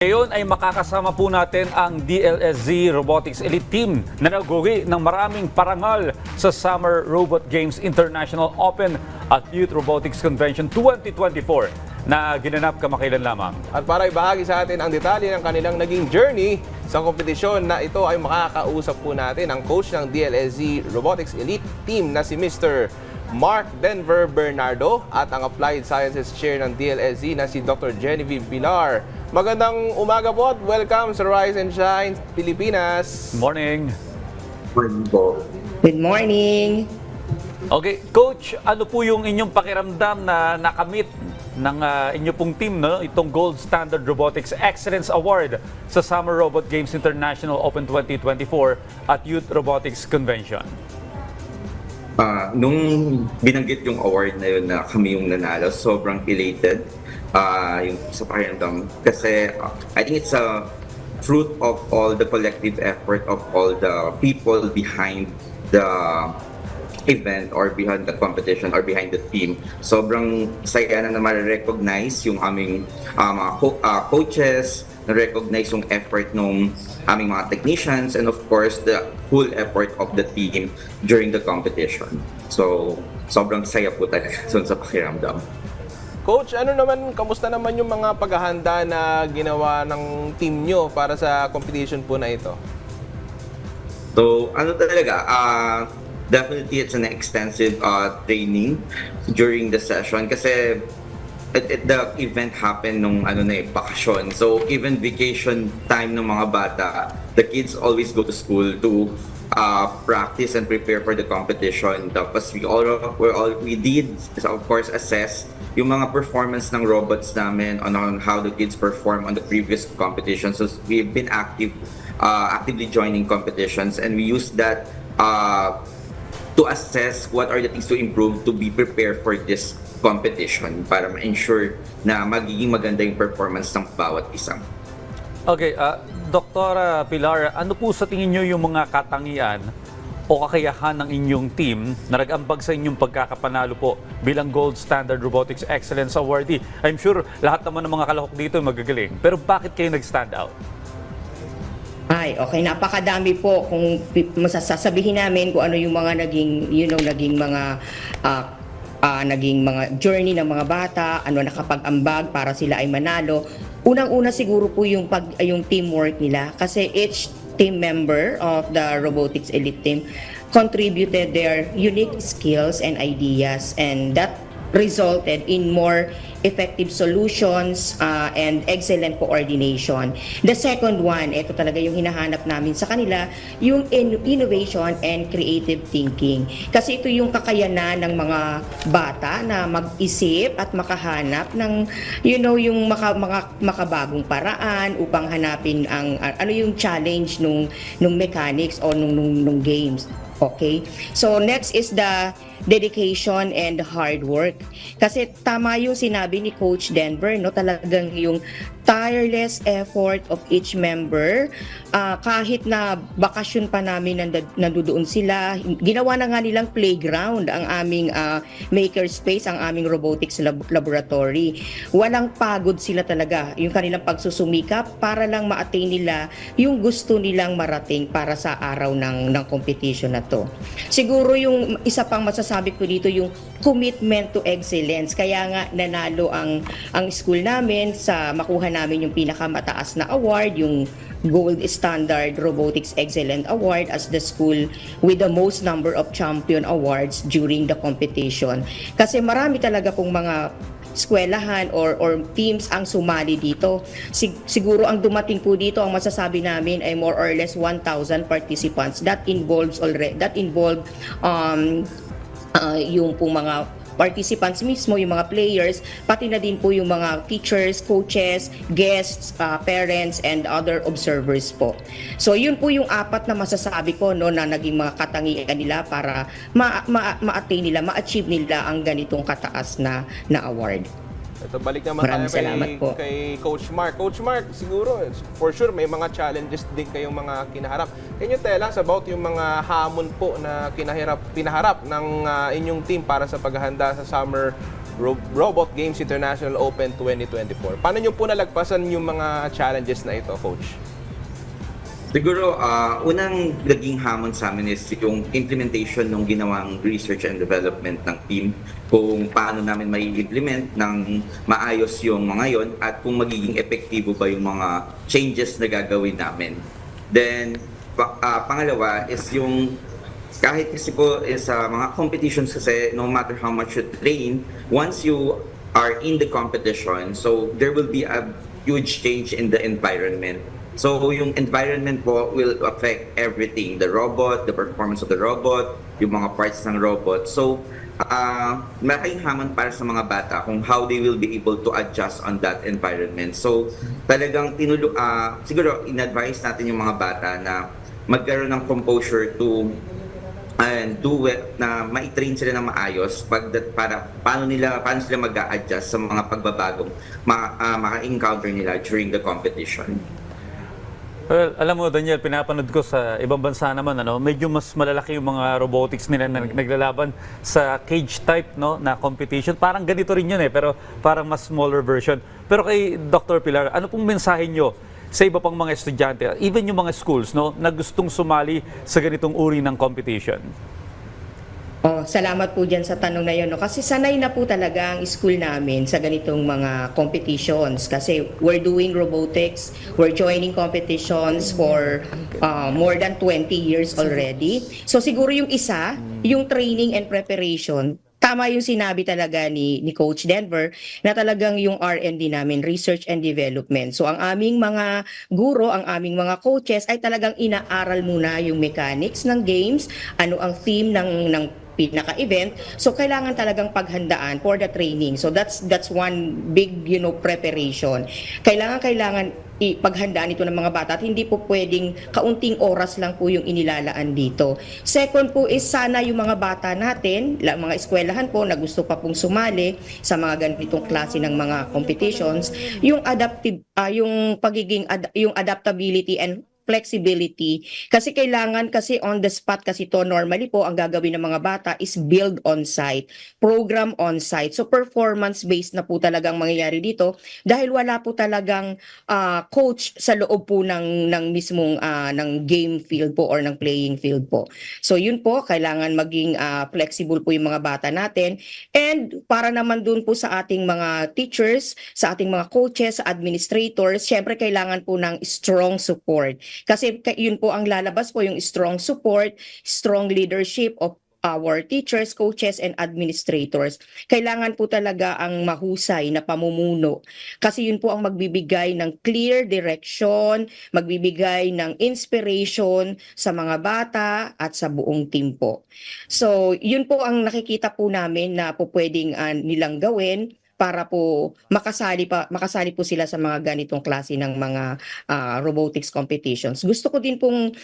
Ngayon ay makakasama po natin ang DLSZ Robotics Elite Team na nag-uwi ng maraming parangal sa Summer Robot Games International Open at Youth Robotics Convention 2024 na ginanap kamakailan lamang. At para ibahagi sa atin ang detalye ng kanilang naging journey sa kompetisyon na ito ay makakausap po natin ang coach ng DLSZ Robotics Elite Team na si Mr. Mark Denver Bernardo at ang Applied Sciences Chair ng DLSZ na si Dr. Genevieve Pilar. Magandang umaga po at welcome sa Rise and Shine Pilipinas. Morning. Good morning. Okay, Coach, ano po yung inyong pakiramdam na nakamit ng inyo pong team, no? Itong Gold Standard Robotics Excellence Award sa Summer Robot Games International Open 2024 at Youth Robotics Convention? Nung binanggit yung award na yun na kami yung nanalo, sobrang elated yung sa pakiramdam. Kasi I think it's a fruit of all the collective effort of all the people behind the event or behind the competition or behind the team. Sobrang saya na ma-recognize yung aming mga coaches, na-recognize yung effort ng aming mga technicians, and of course, the full effort of the team during the competition. So, sobrang saya po talaga sa pakiramdam. Coach, kamusta naman yung mga paghahanda na ginawa ng team nyo para sa competition po na ito? So, definitely it's an extensive training during the session kasi the event happened nung bakasyon. So even vacation time ng mga bata, the kids always go to school to practice and prepare for the competition. Tapos we did of course assess yung mga performance ng robots namin on how the kids perform on the previous competitions. So we've been actively joining competitions, and we use that to assess what are the things to improve to be prepared for this competition para ma-ensure na magiging maganda yung performance ng bawat isa. Okay, Dr. Pilar, ano po sa tingin nyo yung mga katangian o kakayahan ng inyong team na nag-ambag sa inyong pagkakapanalo po bilang Gold Standard Robotics Excellence Awardee? I'm sure lahat naman ng mga kalahok dito ay magagaling. Pero bakit kayo nag-stand out? Ay, okay, napakadami po kung masasabihin namin kung ano yung mga naging mga journey ng mga bata, ano nakapag-ambag para sila ay manalo. Unang-una siguro po yung teamwork nila kasi each team member of the Robotics Elite Team contributed their unique skills and ideas, and that resulted in more effective solutions and excellent coordination. The second one, ito talaga yung hinahanap namin sa kanila, yung innovation and creative thinking. Kasi ito yung kakayanan ng mga bata na mag-isip at makahanap ng yung makabagong paraan upang hanapin ang yung challenge nung mechanics o nung games. Okay? So next is the dedication and hard work. Kasi tama yung sinabi ni Coach Denver, no, talagang yung tireless effort of each member. Kahit na bakasyon pa namin nandoon sila, ginawa na nga nilang playground ang aming makerspace, ang aming robotics laboratory. Walang pagod sila talaga, yung kanilang pagsusumikap para lang ma-attain nila yung gusto nilang marating para sa araw ng competition na to. Siguro yung isa pang masasabi ko dito, yung commitment to excellence. Kaya nga nanalo ang school namin sa makuha namin yung pinakamataas na award, yung Gold Standard Robotics Excellent Award as the school with the most number of champion awards during the competition. Kasi marami talaga pong mga eskwelahan or teams ang sumali dito. Siguro ang dumating po dito, ang masasabi namin ay more or less 1,000 participants. That involved yung pong mga participants mismo, yung mga players, pati na din po yung mga teachers, coaches, guests, parents, and other observers po. So yun po yung apat na masasabi ko, no, na naging mga katangian nila para ma-attain nila, ma-achieve nila ang ganitong kataas na award. Ito, balik naman tayo kay Coach Mark. Coach Mark, siguro, for sure, may mga challenges din kayong mga kinaharap. Can you tell us about yung mga hamon po na pinaharap ng inyong team para sa paghahanda sa Summer Robot Games International Open 2024. Paano nyo po nalagpasan yung mga challenges na ito, Coach? Siguro, unang naging hamon sa amin is yung implementation ng ginawang research and development ng team, kung paano namin may implement ng maayos yung mga yon at kung magiging epektibo ba yung mga changes na gagawin namin. Then, pangalawa is yung kahit kasi po sa mga competitions kasi no matter how much you train, once you are in the competition, so there will be a huge change in the environment. So yung environment po will affect everything, the robot, the performance of the robot, yung mga parts ng robot. So malaking hamon para sa mga bata kung how they will be able to adjust on that environment. So talagang siguro in-advise natin yung mga bata na magkaroon ng composure to and do it, na ma-train sila ng maayos para paano sila mag-a-adjust sa mga pagbabagong maka-encounter nila during the competition. Well, alam mo Daniel, pinapanood ko sa ibang bansa naman, medyo mas malalaki yung mga robotics nila na naglalaban sa cage type na competition. Parang ganito rin yun pero parang mas smaller version. Pero kay Dr. Pilar, ano pong mensahe nyo sa iba pang mga estudyante, even yung mga schools na gustong sumali sa ganitong uri ng competition? Salamat po dyan sa tanong na yun. Kasi sanay na po talaga ang school namin sa ganitong mga competitions. Kasi we're doing robotics, we're joining competitions for more than 20 years already. So siguro yung isa, yung training and preparation, tama yung sinabi talaga ni Coach Denver na talagang yung R&D namin, research and development. So ang aming mga guro, ang aming mga coaches ay talagang inaaral muna yung mechanics ng games, ano ang theme ng pinaka-event. So kailangan talagang paghandaan for the training. So that's one big preparation. Kailangan ipaghandaan ito ng mga bata at hindi po pwedeng kaunting oras lang po yung inilalaan dito. Second po is sana yung mga bata natin, mga eskwelahan po na gusto pa pong sumali sa mga ganitong klase ng mga competitions, yung yung adaptability and flexibility, kasi kailangan kasi on the spot kasi to normally po ang gagawin ng mga bata is build on site, program on site. So performance based na po talagang mangyayari dito dahil wala po talagang coach sa loob po ng mismong ng game field po or ng playing field po. So yun po, kailangan maging flexible po yung mga bata natin, and para naman dun po sa ating mga teachers, sa ating mga coaches, sa administrators, syempre kailangan po ng strong support. Kasi yun po ang lalabas po, yung strong support, strong leadership of our teachers, coaches, and administrators. Kailangan po talaga ang mahusay na pamumuno. Kasi yun po ang magbibigay ng clear direction, magbibigay ng inspiration sa mga bata at sa buong team po. So yun po ang nakikita po namin na po pwedeng nilang gawin para po makasali po sila sa mga ganitong klase ng mga robotics competitions. Gusto ko din pong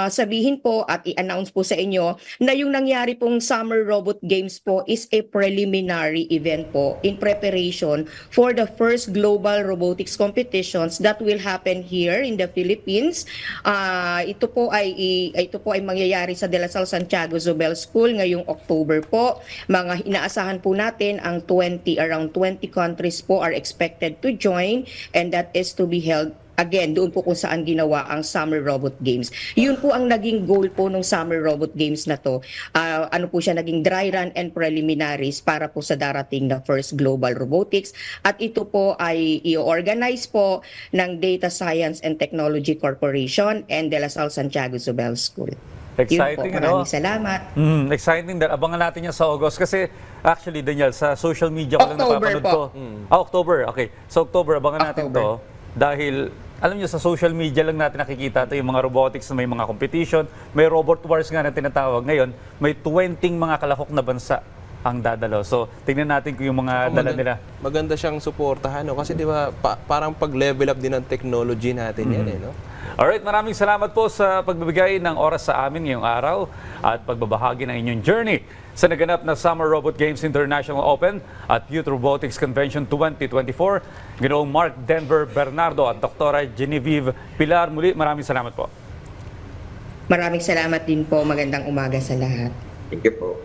sabihin po at i-announce po sa inyo na yung nangyari pong Summer Robot Games po is a preliminary event po in preparation for the first global robotics competitions that will happen here in the Philippines. Ito po ay mangyayari sa De La Salle Santiago Zobel School ngayong October po. Mga inaasahan po natin ang around 20 countries po are expected to join, and that is to be held again doon po kung saan ginawa ang Summer Robot Games. Yun po ang naging goal po ng Summer Robot Games na to. Ano po siya, naging dry run and preliminaries para po sa darating na first global robotics, at ito po ay i-organize po ng Data Science and Technology Corporation and De La Salle Santiago Zobel School. Exciting, yun po, maraming salamat. Exciting. Abangan natin yan sa August. Kasi actually, Daniel, sa social media ko lang napapanood ko. October. Okay. Sa October, abangan natin to. Dahil, alam niyo, sa social media lang natin nakikita ito yung mga robotics na may mga competition. May robot wars nga na tinatawag. Ngayon, may 20 mga kalahok na bansa ang dadalo. So, tingnan natin kung yung mga dala nila. Maganda siyang suportahan, kasi di ba parang pag-level up din ng technology natin yan, no? Alright, maraming salamat po sa pagbibigay ng oras sa amin ngayong araw at pagbabahagi ng inyong journey sa naganap na Summer Robot Games International Open at Youth Robotics Convention 2024. Ginoong Mark Denver Bernardo at Dr. Genevieve Pilar. Muli, maraming salamat po. Maraming salamat din po. Magandang umaga sa lahat. Thank you po.